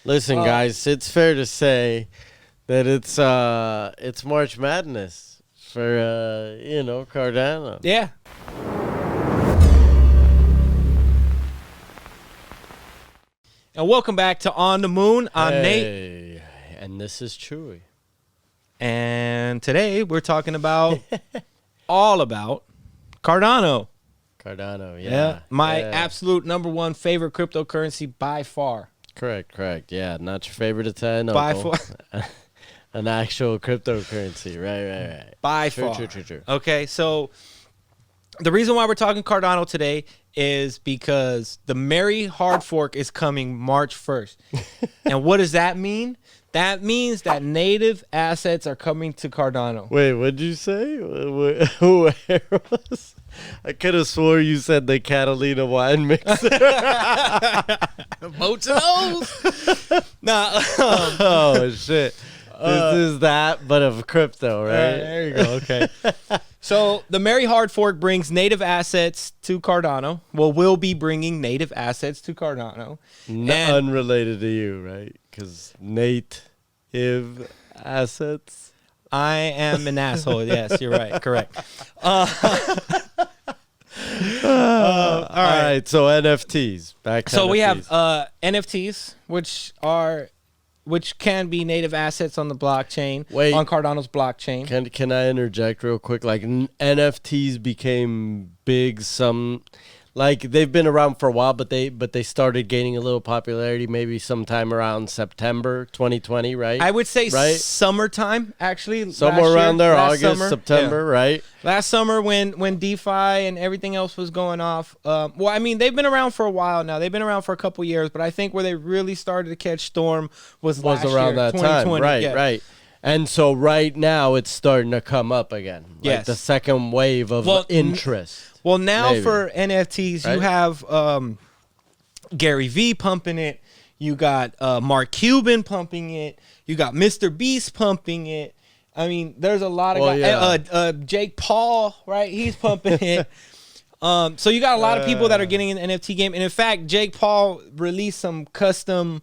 Listen, guys, it's fair to say that it's March Madness for Cardano. Yeah. And welcome back to On the Moon. I'm Nate. And this is Chuey. And today we're talking about all about Cardano. Cardano, yeah. My absolute number one favorite cryptocurrency by far. Correct. Yeah, not your favorite Italian By uncle. far. An actual cryptocurrency. Right. By True. far. Okay, so the reason why we're talking Cardano today is because the Mary Hard Fork is coming March 1st. And what does that mean? That means that native assets are coming to Cardano. Wait, what'd you say? Where was? I could have swore you said the Catalina wine mixer. Boats of those. Nah. Oh shit! This is that, but of crypto, right? There you go. Okay. So the Mary Hard Fork brings native assets to Cardano. Well, we'll be bringing native assets to Cardano. Unrelated to you, right? Because native assets. I am an asshole. Yes, you're right. Correct. All right. So NFTs. So we have NFTs, which can be native assets on the blockchain. On Cardano's blockchain. Can I interject real quick? Like NFTs became big. Like they've been around for a while, but they started gaining a little popularity maybe sometime around September 2020, right? I would say summertime, actually. Somewhere around there, August, September, right? Last summer when DeFi and everything else was going off. Well, I mean, they've been around for a while now. They've been around for a couple years, but I think where they really started to catch storm was last around year, that time, right. And so right now it's starting to come up again. Like the second wave of interest. Well, now for NFTs, you have Gary Vee pumping it. You got Mark Cuban pumping it. You got Mr. Beast pumping it. I mean, there's a lot of guys. Jake Paul, right? He's pumping it. So you got a lot of people that are getting in the NFT game. And in fact, Jake Paul released some custom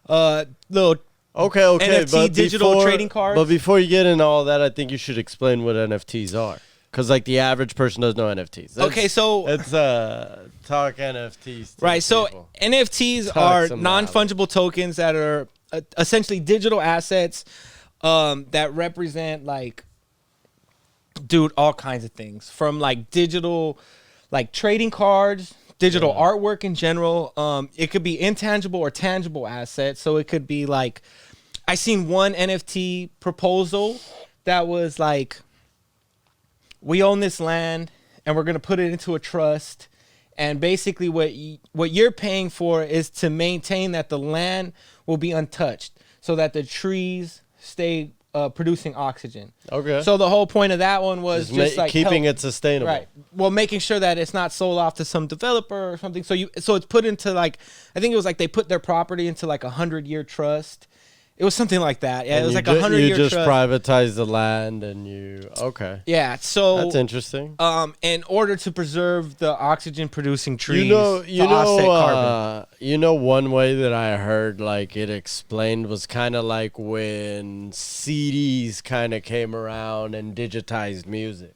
little NFT digital trading cards. But before you get into all that, I think you should explain what NFTs are. Because, like, the average person doesn't know NFTs. Let's talk NFTs. Right, so people. NFTs are non-fungible tokens that are essentially digital assets that represent, like, all kinds of things. From, like, digital, like, trading cards, digital artwork in general. It could be intangible or tangible assets. So it could be, like, I seen one NFT proposal that was, like, we own this land and we're going to put it into a trust. And basically what you're paying for is to maintain that the land will be untouched so that the trees stay producing oxygen. Okay. So the whole point of that one was just like keeping it sustainable. Right. Well, making sure that it's not sold off to some developer or something. So it's put into like, I think it was like they put their property into like 100-year trust. It was something like that. Yeah, it was like 100-year trust. You just privatize the land and Yeah, so that's interesting. In order to preserve the oxygen-producing trees, you know, one way that I heard like it explained was kind of like when CDs kind of came around and digitized music.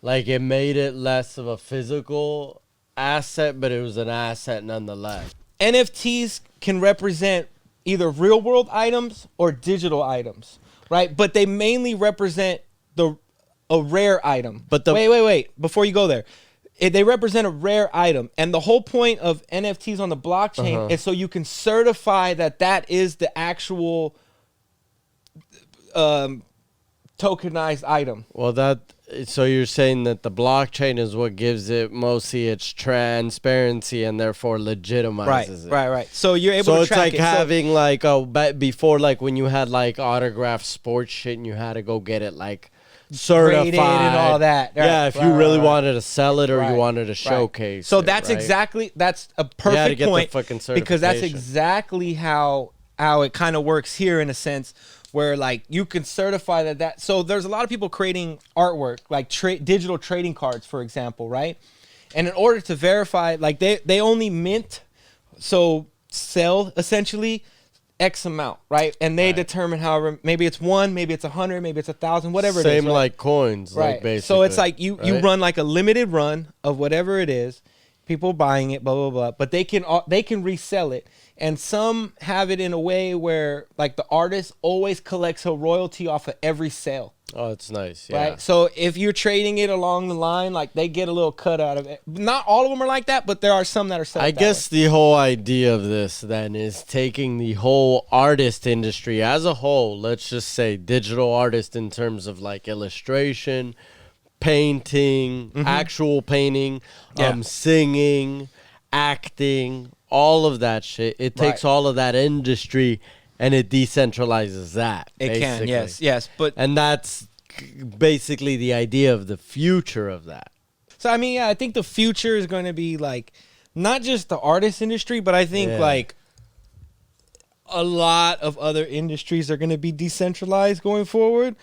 Like it made it less of a physical asset, but it was an asset nonetheless. NFTs can represent either real world items or digital items, right? But they mainly represent a rare item. But wait, before you go there, they represent a rare item, and the whole point of NFTs on the blockchain is so you can certify that is the actual tokenized item. Well, so you're saying that the blockchain is what gives it mostly its transparency and therefore legitimizes it. Right. So you're able to track it. So it's like having before, like when you had like autographed sports shit and you had to go get it like certified and all that. Right. Yeah, if you really wanted to sell it or you wanted to showcase. So that's that's a perfect point, because that's exactly how it kind of works here in a sense. Where like you can certify that. So there's a lot of people creating artwork, like digital trading cards, for example, right? And in order to verify, like they only mint. So sell essentially X amount, right? And they determine however, maybe it's 1, maybe it's 100, maybe it's 1,000, whatever it is. Same like coins, right? like basically. So it's like you run like a limited run of whatever it is, people buying it, blah blah blah. But they can resell it, and some have it in a way where like the artist always collects a royalty off of every sale. Oh, it's nice, yeah. Right. So if you're trading it along the line, like they get a little cut out of it. Not all of them are like that, but there are some that are set up I that guess way. the whole idea of this then is taking the whole artist industry as a whole, let's just say digital artist in terms of like illustration, painting, actual painting, singing, acting, all of that shit. It takes all of that industry and it decentralizes that. It basically. can, yes. And that's basically the idea of the future of that. So, I mean, yeah, I think the future is going to be like not just the artist industry, but I think like a lot of other industries are going to be decentralized going forward.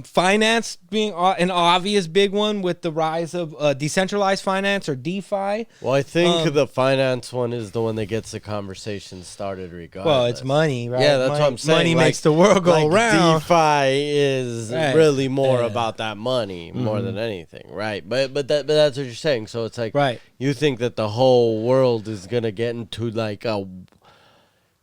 Finance being an obvious big one with the rise of decentralized finance or DeFi. Well, I think the finance one is the one that gets the conversation started regardless. Well, it's money, right? Yeah, that's what I'm saying. Money like, makes the world go around. DeFi is really more about that money more than anything, right? But that's what you're saying. So it's like you think that the whole world is going to get into like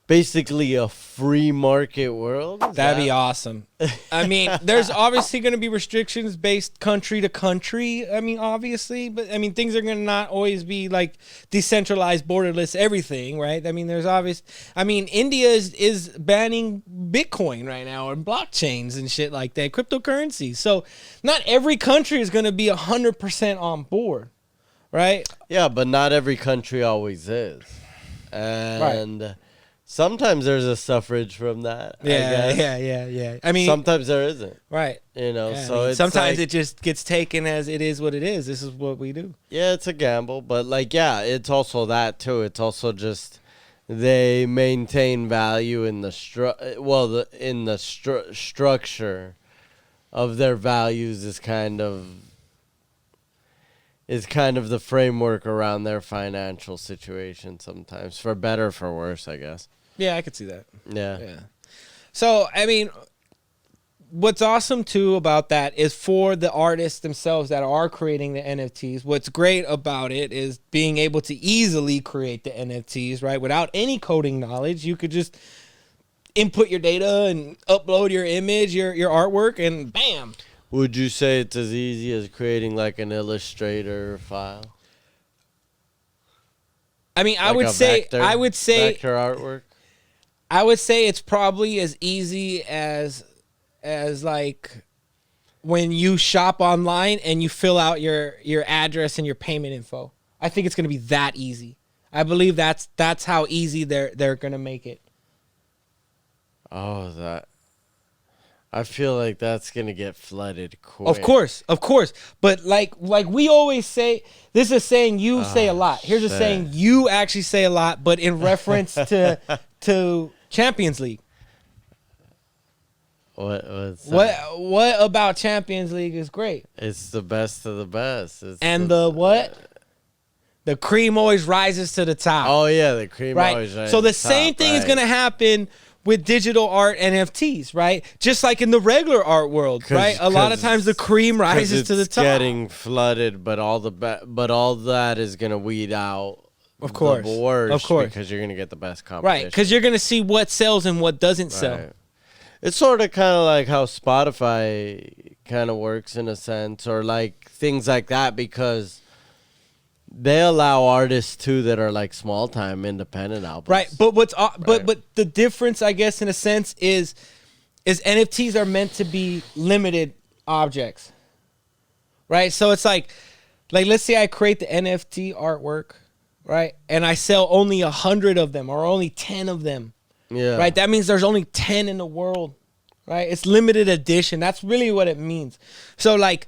basically a free market world? That'd be awesome. I mean, there's obviously going to be restrictions based country to country. I mean, obviously, but I mean, things are going to not always be like decentralized, borderless, everything, right? I mean, India is banning Bitcoin right now or blockchains and shit like that, cryptocurrency. So not every country is going to be 100% on board, right? Yeah, but not every country always is. And sometimes there's a suffrage from that. Yeah. I mean, sometimes there isn't. Right. You know, yeah, so it's sometimes like, it just gets taken as it is what it is. This is what we do. Yeah, it's a gamble, but like, yeah, it's also that too. It's also just they maintain value in the structure of their values is kind of the framework around their financial situation sometimes, for better or for worse, I guess. Yeah, I could see that. Yeah. So, I mean, what's awesome, too, about that is for the artists themselves that are creating the NFTs, what's great about it is being able to easily create the NFTs, right? Without any coding knowledge, you could just input your data and upload your image, your artwork, and bam. Would you say it's as easy as creating like an Illustrator file? I mean, I would say vector artwork. I would say it's probably as easy as like when you shop online and you fill out your address and your payment info. I think it's going to be that easy. I believe that's how easy they're going to make it. Oh, I feel like that's going to get flooded quick. Of course. But like we always say, this is a saying you say a lot. Here's a saying you actually say a lot, but in reference to Champions League. What about Champions League is great? It's the best of the best. The cream always rises to the top. Oh yeah, the cream always rises. So the same thing is going to happen with digital art NFTs, right? Just like in the regular art world, right? A lot of times the cream rises to the top. It's getting flooded, but all that is going to weed out. Of course. The worst, of course. Because you're going to get the best competition. Right, because you're going to see what sells and what doesn't sell. It's sort of kind of like how Spotify kind of works in a sense, or like things like that, because they allow artists too that are like small time independent albums. Right, but but the difference, I guess, in a sense, is NFTs are meant to be limited objects. Right? So it's like let's say I create the NFT artwork, right? And I sell only 100 of them or only 10 of them. Yeah. Right? That means there's only 10 in the world. Right? It's limited edition. That's really what it means. So like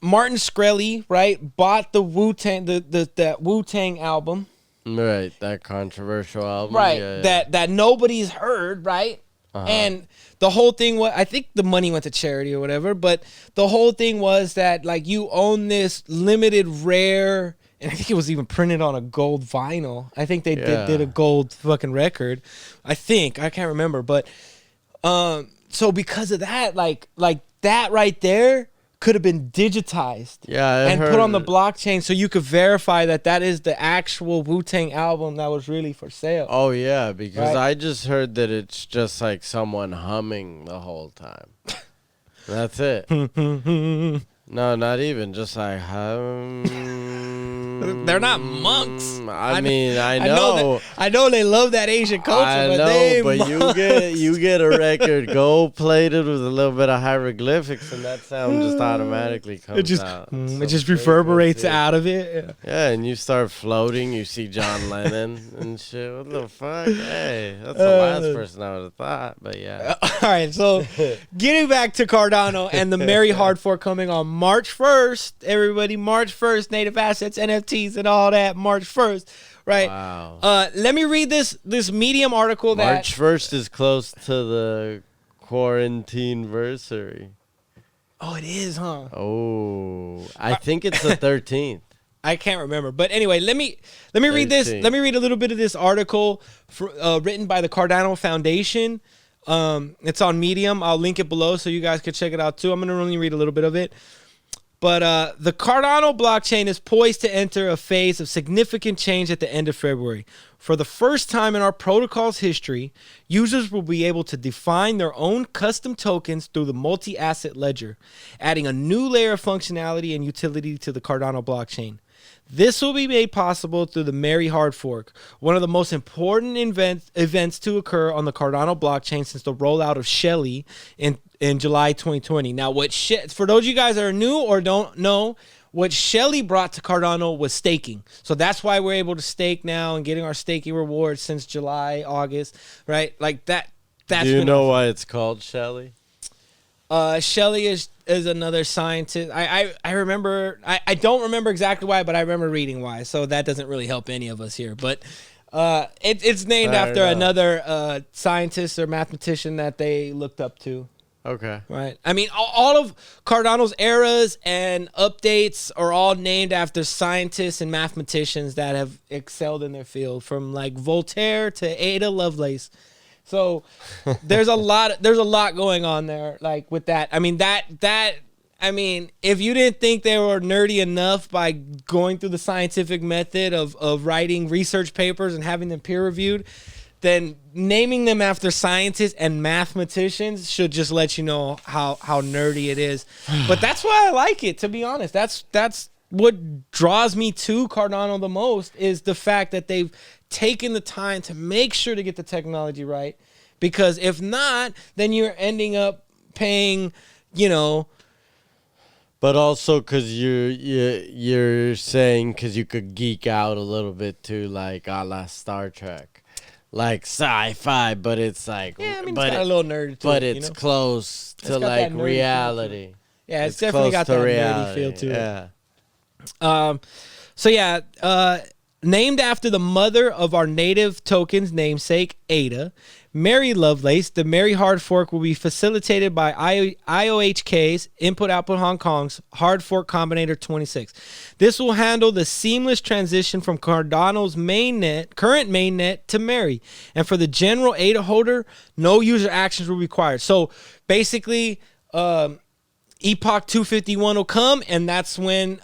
Martin Shkreli, right, bought the Wu-Tang that Wu-Tang album. Right, that controversial album. Right, yeah. that nobody's heard, right? Uh-huh. And the whole thing was, I think the money went to charity or whatever, but the whole thing was that like you own this limited rare And I think it was even printed on a gold vinyl. I think they did a gold fucking record. I can't remember. But so because of that, like that right there could have been digitized and put on the blockchain so you could verify that is the actual Wu-Tang album that was really for sale. Oh, yeah, because I just heard that it's just like someone humming the whole time. That's it. No, not even. Just like they're not monks. I mean, I know. I know they love that Asian culture. I know, but you get a record gold plated with a little bit of hieroglyphics, and that sound just automatically comes out. It just reverberates out of it. Yeah, and you start floating. You see John Lennon and shit. What the fuck? Hey, that's the last person I would have thought. But yeah. All right, so getting back to Cardano and the Mary Hard Fork coming on March 1st. Everybody, March 1st. Native assets, NFTs, and all that. March 1st. Right. Wow. Let me read this Medium article. March 1st is close to the quarantine-versary. Oh, it is, huh? Oh, I think it's the 13th. I can't remember, but anyway, let me read this. Let me read a little bit of this article written by the Cardano Foundation. It's on Medium. I'll link it below so you guys can check it out too. I'm gonna only read a little bit of it. But the Cardano blockchain is poised to enter a phase of significant change at the end of February. For the first time in our protocol's history, users will be able to define their own custom tokens through the multi-asset ledger, adding a new layer of functionality and utility to the Cardano blockchain. This will be made possible through the Mary Hard Fork, one of the most important events to occur on the Cardano blockchain since the rollout of Shelley in July 2020. Now, for those of you guys that are new or don't know, what Shelley brought to Cardano was staking. So that's why we're able to stake now and getting our staking rewards since July, August, right? Like that. Do you know why it's called Shelley? Shelley is another scientist. I remember. I don't remember exactly why, but I remember reading why. So that doesn't really help any of us here. But it's named after another scientist or mathematician that they looked up to. Okay. Right. I mean, all of Cardano's eras and updates are all named after scientists and mathematicians that have excelled in their field, from like Voltaire to Ada Lovelace. So there's a lot going on there, like with that. I mean, if you didn't think they were nerdy enough by going through the scientific method of writing research papers and having them peer reviewed, then naming them after scientists and mathematicians should just let you know how nerdy it is. But that's why I like it, to be honest. That's what draws me to Cardano the most, is the fact that they've taken the time to make sure to get the technology right. Because if not, then you're ending up paying, But also because you're saying because you could geek out a little bit too, like a la Star Trek. Like sci-fi, but it's like, yeah, I mean, it's got a little nerd to but it, it's close to like reality. Yeah, it's definitely got that nerdy feel to it. So yeah, named after the mother of our native token's namesake, Ada, Mary Lovelace, the Mary Hard Fork will be facilitated by IOHK's Input-Output Hong Kong's Hard Fork Combinator 26. This will handle the seamless transition from Cardano's current mainnet to Mary. And for the general Ada holder, no user actions will be required. So basically, Epoch 251 will come, and that's when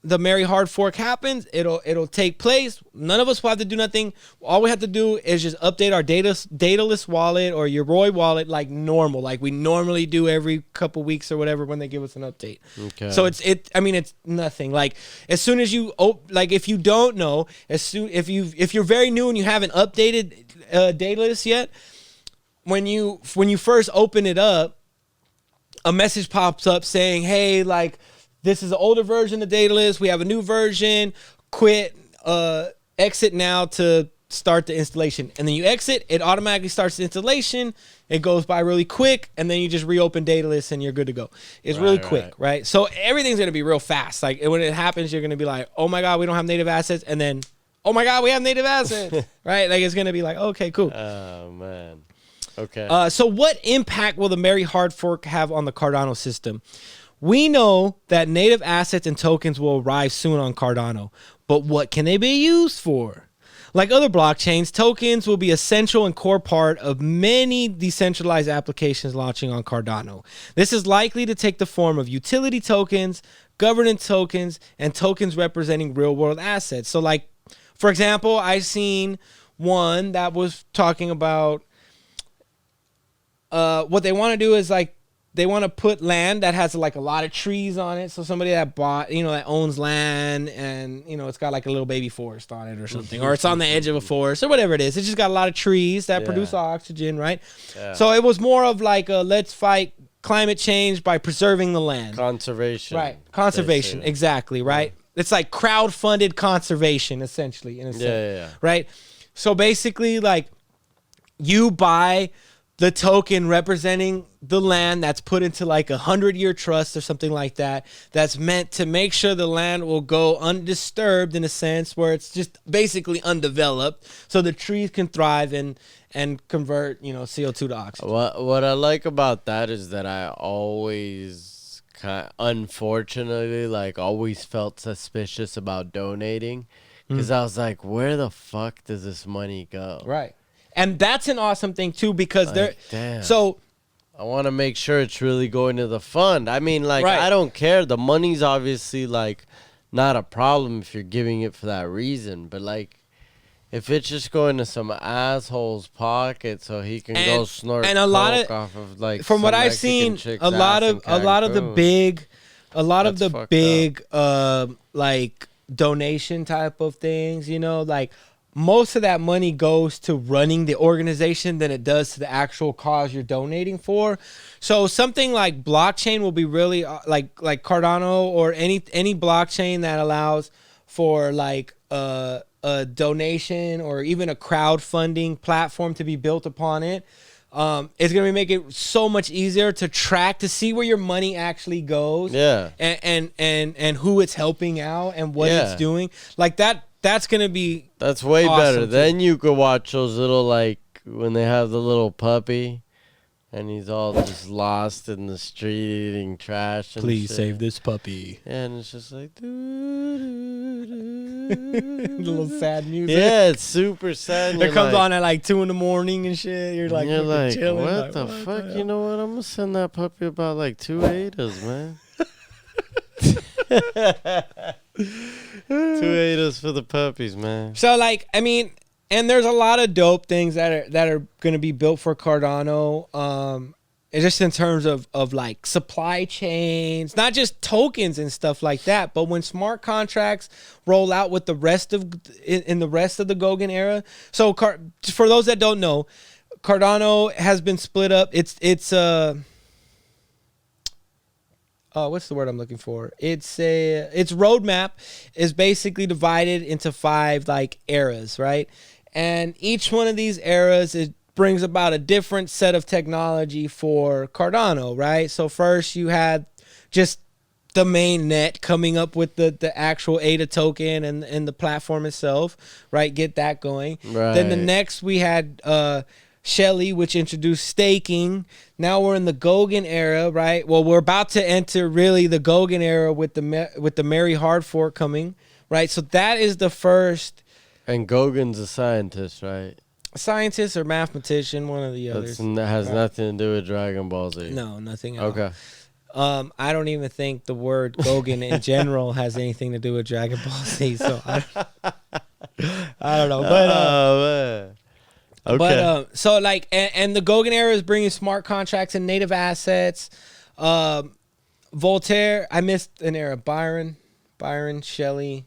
the Mary Hard Fork happens. It'll take place. None of us will have to do nothing. All we have to do is just update our dataless wallet or your Roy wallet like normal, like we normally do every couple weeks or whatever when they give us an update. Okay. So it's nothing. Like as soon as you if you don't know, if you're very new and you haven't updated dataless yet, when you first open it up, a message pops up saying, "Hey, like, this is an older version of Datalist. We have a new version. Quit, exit now to start the installation." And then you exit, it automatically starts the installation. It goes by really quick, and then you just reopen Datalist and you're good to go. It's really quick, right? So everything's going to be real fast. Like when it happens, you're going to be like, "Oh my God, we don't have native assets." And then, "Oh my God, we have native assets," right? Like it's going to be like, "Okay, cool." Oh, man. Okay. So what impact will the Mary Hard Fork have on the Cardano system? We know that native assets and tokens will arrive soon on Cardano, but what can they be used for? Like other blockchains, tokens will be essential and core part of many decentralized applications launching on Cardano. This is likely to take the form of utility tokens, governance tokens, and tokens representing real-world assets. So like, for example, I seen one that was talking about what they want to do is like, they want to put land that has like a lot of trees on it. So somebody that bought, that owns land and, it's got like a little baby forest on it or something, or it's on the edge of a forest or whatever it is. It's just got a lot of trees that produce oxygen, right? Yeah. So it was more of like a let's fight climate change by preserving the land. Conservation. Right. Conservation. Exactly. Right. Yeah. It's like crowd-funded conservation, essentially, in a sense. Yeah. Right. So basically, like, you buy the token representing the land that's put into like 100-year trust or something like that, that's meant to make sure the land will go undisturbed in a sense where it's just basically undeveloped so the trees can thrive and convert, CO2 to oxygen. What I like about that is that I always unfortunately always felt suspicious about donating because I was like, where the fuck does this money go? Right. And that's an awesome thing too, because so I want to make sure it's really going to the fund. I mean, I don't care. The money's obviously not a problem if you're giving it for that reason. But if it's just going to some asshole's pocket so he can go snort and a lot of off of from what I've seen, a lot of the big donation type of things, most of that money goes to running the organization than it does to the actual cause you're donating for. So something like blockchain will be really like Cardano or any blockchain that allows for a donation or even a crowdfunding platform to be built upon it. It's going to make it so much easier to track, to see where your money actually goes. Yeah. And who it's helping out and what it's doing. Like that. That's going to be That's way awesome better. too. Then you could watch those little, when they have the little puppy and he's all just lost in the street eating trash and Please shit. save this puppy. Yeah, and it's just like... little sad music. Yeah, it's super sad. It comes on at 2 in the morning and shit. You're like chilling. What the fuck? You know what? I'm going to send that puppy about 2 ADAs, man. 2 ADAs for the puppies, man. So and there's a lot of dope things that are going to be built for Cardano. It's just in terms of supply chains, not just tokens and stuff like that, but when smart contracts roll out with the rest of the rest of the Gauguin era. So for those that don't know, Cardano has been split up. It's what's the word I'm looking for? Its roadmap is basically divided into 5 eras, right? And each one of these eras, it brings about a different set of technology for Cardano, right? So first you had just the main net coming up with the actual ADA token and the platform itself, right? Get that going. Right. Then the next we had Shelley, which introduced staking. Now we're in the Gauguin era, right? Well, we're about to enter really the Gauguin era with the Mary Hard Fork coming, right? So that is the first. And Gauguin's a scientist, right? Scientist or mathematician, one of the others. That has nothing to do with Dragon Ball Z. No, nothing at all. I don't even think the word Gauguin in general has anything to do with Dragon Ball Z. So I don't know, but. Okay. But so and the Gauguin era is bringing smart contracts and native assets. Voltaire, I missed an era. Byron, Shelley.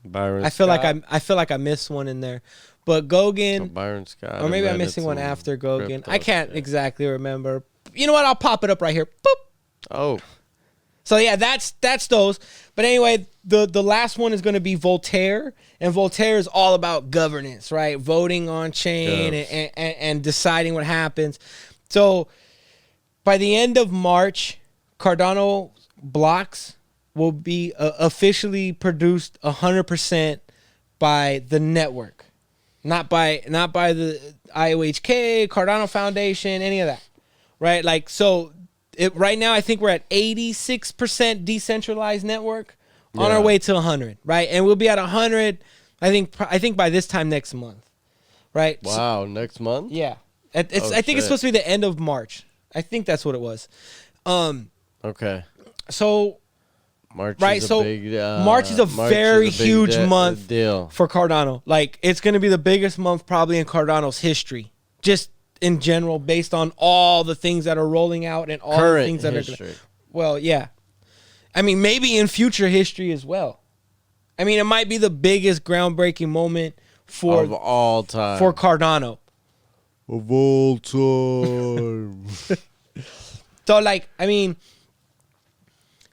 Byron. I feel like I missed one in there. But Gauguin, so Byron Scott, or maybe I'm missing one after Gauguin. I can't exactly remember. You know what? I'll pop it up right here. Boop. Oh. So yeah, that's those. But anyway, the last one is going to be Voltaire, and Voltaire is all about governance, right? Voting on chain and deciding what happens. So by the end of March, Cardano blocks will be officially produced 100% by the network, not by the IOHK, Cardano Foundation, any of that, right? So right now, I think we're at 86% decentralized network on our way to 100, right? And we'll be at 100, I think by this time next month, right? Wow, next month? Yeah. I think it's supposed to be the end of March. I think that's what it was. Okay. So March right, is so a big, March is a very huge month deal for Cardano. Like, it's going to be the biggest month probably in Cardano's history, just in general, based on all the things that are rolling out and all current the things that history. Well, yeah. I mean, maybe in future history as well. I mean, it might be the biggest groundbreaking moment of all time for Cardano. Of all time. So, like, I mean,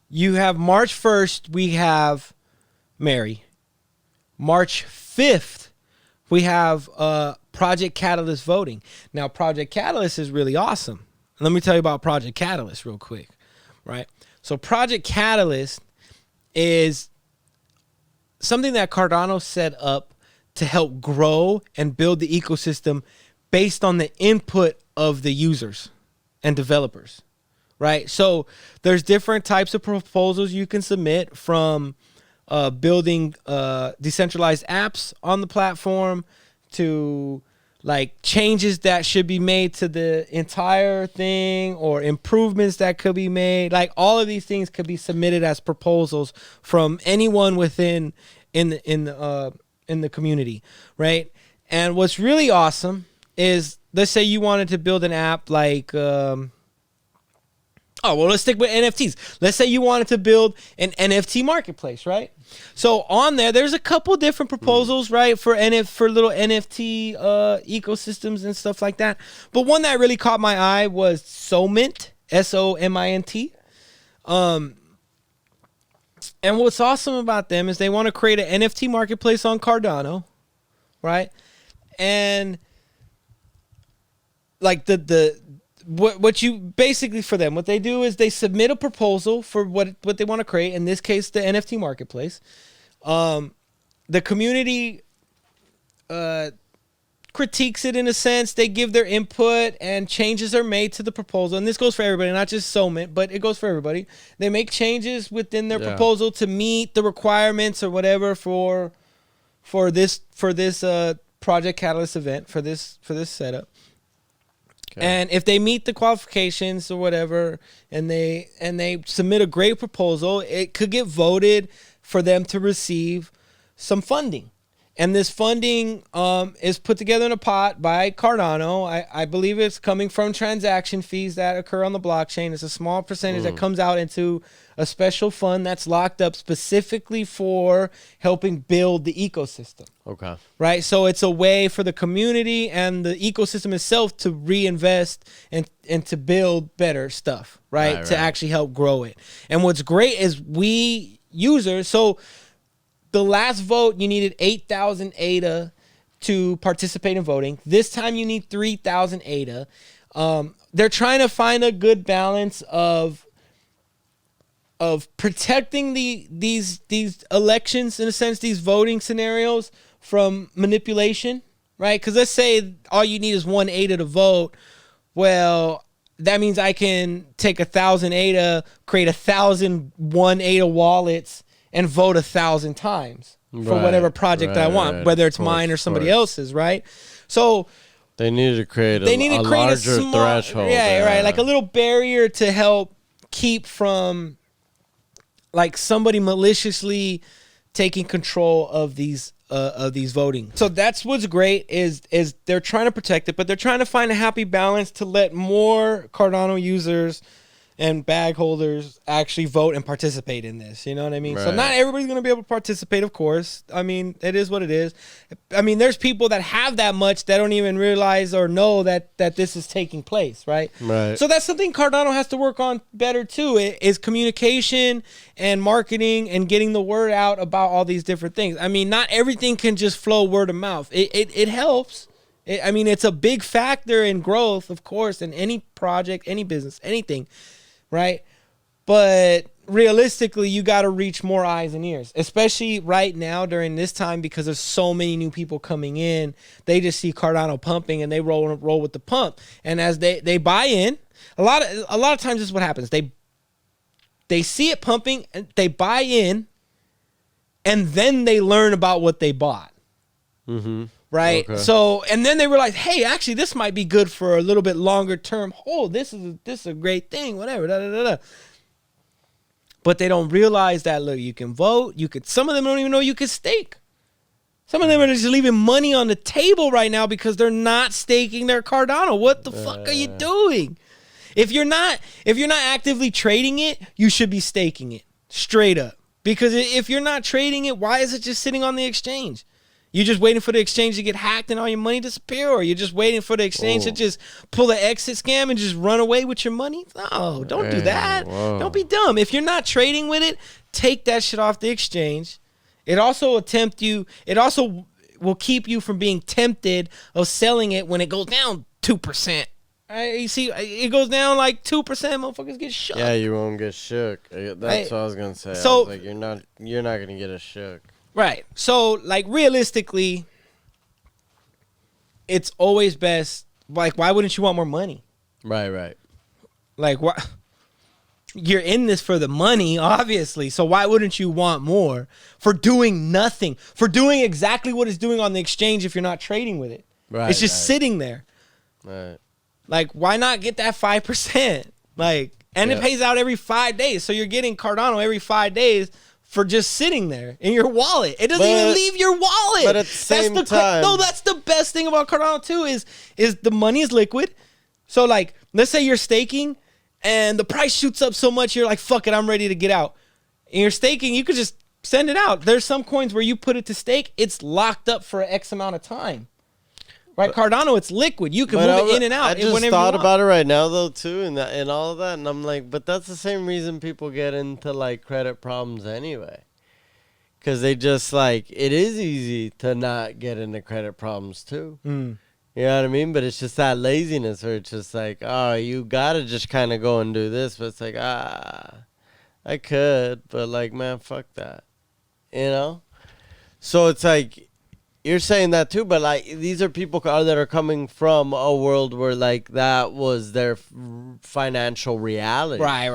you have March 1st, we have Mary. March 5th, we have Project Catalyst voting. Now, Project Catalyst is really awesome. Let me tell you about Project Catalyst real quick, right? So Project Catalyst is something that Cardano set up to help grow and build the ecosystem based on the input of the users and developers, right? So there's different types of proposals you can submit, from building decentralized apps on the platform to like changes that should be made to the entire thing, or improvements that could be made. Like, all of these things could be submitted as proposals from anyone within in the community, right? And what's really awesome is, let's say you wanted to build an app like let's stick with NFTs. Let's say you wanted to build an NFT marketplace, right? So on there's a couple different proposals, right, for little NFT ecosystems and stuff like that. But one that really caught my eye was Somint, SOMINT. And what's awesome about them is they want to create an NFT marketplace on Cardano, right? And like what you basically, for them, what they do is they submit a proposal for what they want to create. In this case, the NFT marketplace. The community critiques it in a sense. They give their input and changes are made to the proposal. And this goes for everybody, not just Somint, but it goes for everybody. They make changes within their proposal to meet the requirements or whatever for this Project Catalyst event, for this setup. Okay. And if they meet the qualifications or whatever, and they submit a great proposal, it could get voted for them to receive some funding. And this funding is put together in a pot by Cardano. I believe it's coming from transaction fees that occur on the blockchain. It's a small percentage that comes out into a special fund that's locked up specifically for helping build the ecosystem. Okay. Right? So it's a way for the community and the ecosystem itself to reinvest and to build better stuff, right? To actually help grow it. And what's great is we users, so the last vote, you needed 8,000 ADA to participate in voting. This time you need 3,000 ADA. They're trying to find a good balance of protecting these elections, in a sense, these voting scenarios, from manipulation, right? Because let's say all you need is 1 ADA to vote. Well, that means I can take 1,000 ADA, create 1,000 1 ADA wallets, and vote 1,000 times for whatever project that I want, whether it's mine or somebody else's, right? So they need to create a larger threshold. Yeah, right. Like a little barrier to help keep from like somebody maliciously taking control of these voting. So that's what's great is they're trying to protect it, but they're trying to find a happy balance to let more Cardano users and bag holders actually vote and participate in this. You know what I mean? Right. So not everybody's going to be able to participate, of course. I mean, it is what it is. I mean, there's people that have that much that don't even realize or know that this is taking place, right? Right. So that's something Cardano has to work on better too, is communication and marketing and getting the word out about all these different things. I mean, not everything can just flow word of mouth. It helps. I mean, it's a big factor in growth, of course, in any project, any business, anything. Right? But realistically, you got to reach more eyes and ears, especially right now during this time because there's so many new people coming in. They just see Cardano pumping and they roll with the pump. And as they buy in, a lot of times this is what happens. They see it pumping and they buy in, and then they learn about what they bought. Mm-hmm. Right. Okay. So, and then they realize, hey, actually, this might be good for a little bit longer term. Oh, this is a great thing. Whatever. Da, da, da, da. But they don't realize that, look, you can vote. Some of them don't even know you can stake. Some of them are just leaving money on the table right now because they're not staking their Cardano. What the fuck are you doing? If you're not actively trading it, you should be staking it straight up. Because if you're not trading it, why is it just sitting on the exchange? You just waiting for the exchange to get hacked and all your money disappear, or you're just waiting for the exchange to just pull an exit scam and just run away with your money? No, don't do that. Whoa. Don't be dumb. If you're not trading with it, take that shit off the exchange. It also will keep you from being tempted of selling it when it goes down 2%. Right? You see, it goes down like 2%. Motherfuckers get shook. Yeah, you won't get shook. That's what I was gonna say. So like, you're not gonna get a shook. Right. So, like, realistically, it's always best. Like, why wouldn't you want more money? Right. Like, what? You're in this for the money, obviously. So why wouldn't you want more for doing nothing? For doing exactly what it's doing on the exchange if you're not trading with it. Right. It's just sitting there. Right. Like, why not get that 5%? Like, and it pays out every 5 days. So you're getting Cardano every 5 days for just sitting there in your wallet. It doesn't even leave your wallet. But at the same time, no, that's the best thing about Cardano too is the money is liquid. So like, let's say you're staking and the price shoots up so much, you're like, fuck it, I'm ready to get out. And you're staking, you could just send it out. There's some coins where you put it to stake, it's locked up for X amount of time. Right, Cardano, it's liquid. You can move it in and out. I just thought about it right now, though, too, and all of that, and I'm like, but that's the same reason people get into, like, credit problems anyway. Because they just, like, it is easy to not get into credit problems, too. You know what I mean? But it's just that laziness where it's just like, oh, you got to just kind of go and do this. But it's like, I could, but, like, man, fuck that. You know? So it's like, you're saying that too, but like these are people that are coming from a world where like that was their financial reality. Right.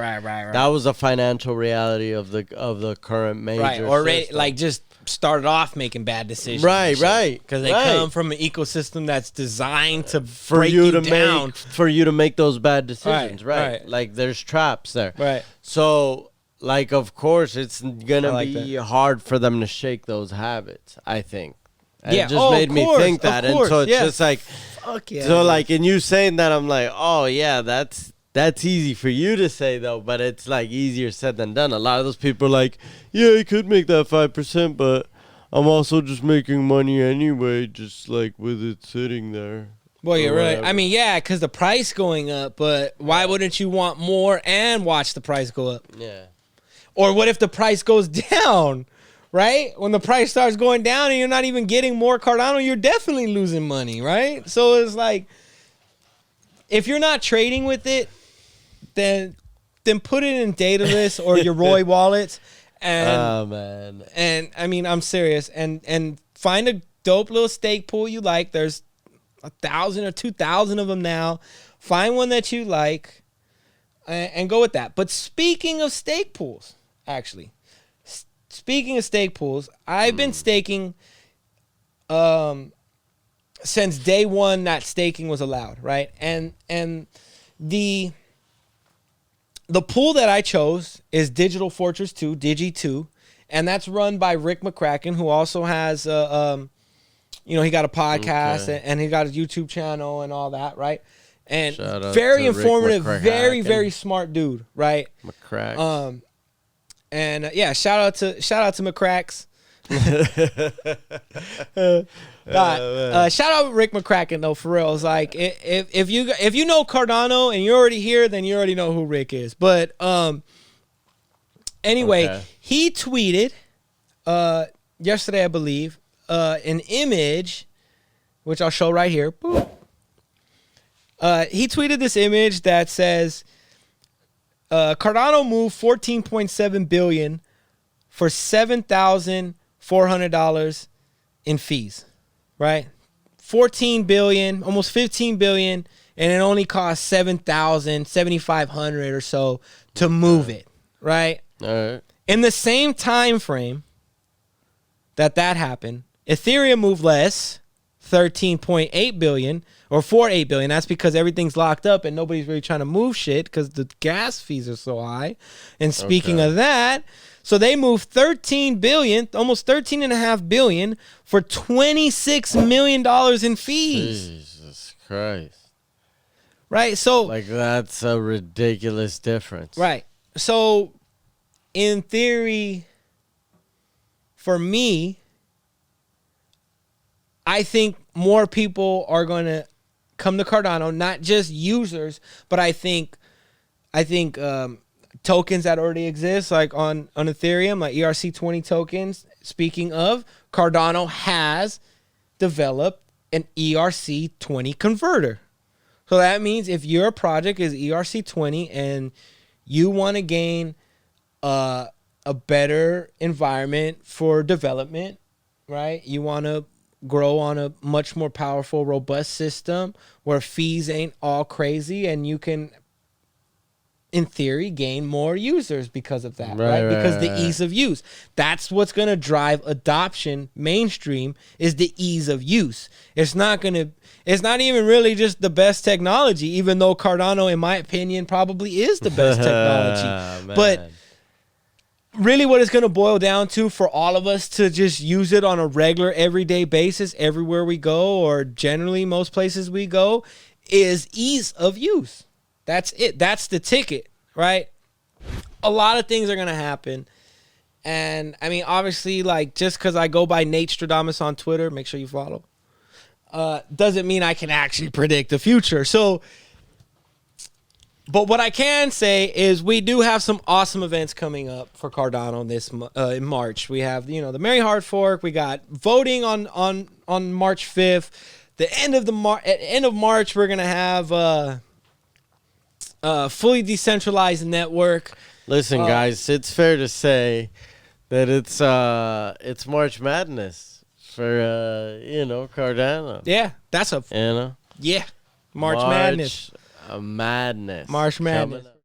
That was a financial reality of the current major. Right, or like just started off making bad decisions. Right. Because they come from an ecosystem that's designed to break you down. For you to make those bad decisions. Right. Like there's traps there. Right. So like of course it's gonna be hard for them to shake those habits, I think. And it just made me think that. And so it's just like, fuck yeah. So like, and you saying that, I'm like, oh yeah, that's easy for you to say though, but it's like easier said than done. A lot of those people are like, yeah, I could make that 5%, but I'm also just making money anyway, just like with it sitting there. Well, you're right. I mean, yeah, because the price going up, but why wouldn't you want more and watch the price go up? Yeah. Or what if the price goes down? Right? When the price starts going down and you're not even getting more Cardano, you're definitely losing money, right? So it's like, if you're not trading with it, then put it in Daedalus or your Roy wallets. And I mean, I'm serious. And find a dope little stake pool you like. There's 1,000 or 2,000 of them now. Find one that you like and go with that. But speaking of stake pools, actually. Speaking of stake pools, I've been staking since day one that staking was allowed, right? And the pool that I chose is Digital Fortress 2, Digi2, and that's run by Rick McCracken, who also has he got a podcast and he got a YouTube channel and all that, right? And very informative, very, very smart dude, right? McCracken. And shout out to McCracks. Shout out Rick McCracken though, for real. It's like if you know Cardano and you're already here, then you already know who Rick is. But anyway, he tweeted yesterday, I believe, an image, which I'll show right here. Boop. He tweeted this image that says, Cardano moved $14.7 billion for $7,400 in fees, right? 14 billion, almost 15 billion, and it only cost 7,500 or so to move it, right? All right. In the same time frame that happened, Ethereum moved less, 13.8 billion or for 8 billion. That's because everything's locked up and nobody's really trying to move shit because the gas fees are so high. And speaking of that, so they moved 13 billion, almost 13.5 billion for $26 million in fees. Jesus Christ. Right. So like that's a ridiculous difference. Right. So in theory, for me, I think more people are going to come to Cardano, not just users, but I think tokens that already exist, like on Ethereum, like ERC20 tokens. Speaking of, Cardano has developed an ERC20 converter. So that means if your project is ERC20 and you want to gain a better environment for development, right? You want to grow on a much more powerful, robust system where fees ain't all crazy, and you can, in theory, gain more users because of that, right? Because the ease of use. That's what's going to drive adoption mainstream, is the ease of use. It's not even really just the best technology, even though Cardano, in my opinion, probably is the best technology. But really what it's going to boil down to for all of us to just use it on a regular, everyday basis, everywhere we go, or generally most places we go, is ease of use. That's it. That's the ticket, right? A lot of things are going to happen. And, I mean, obviously, like, just because I go by Nate Stradamus on Twitter, make sure you follow, doesn't mean I can actually predict the future. So, but what I can say is we do have some awesome events coming up for Cardano in March. We have, the Mary Hard Fork. We got voting on March 5th. At end of March, we're going to have fully decentralized network. Listen, guys, it's fair to say that it's March Madness for Cardano. Yeah, that's March Madness. Madness. March Madness.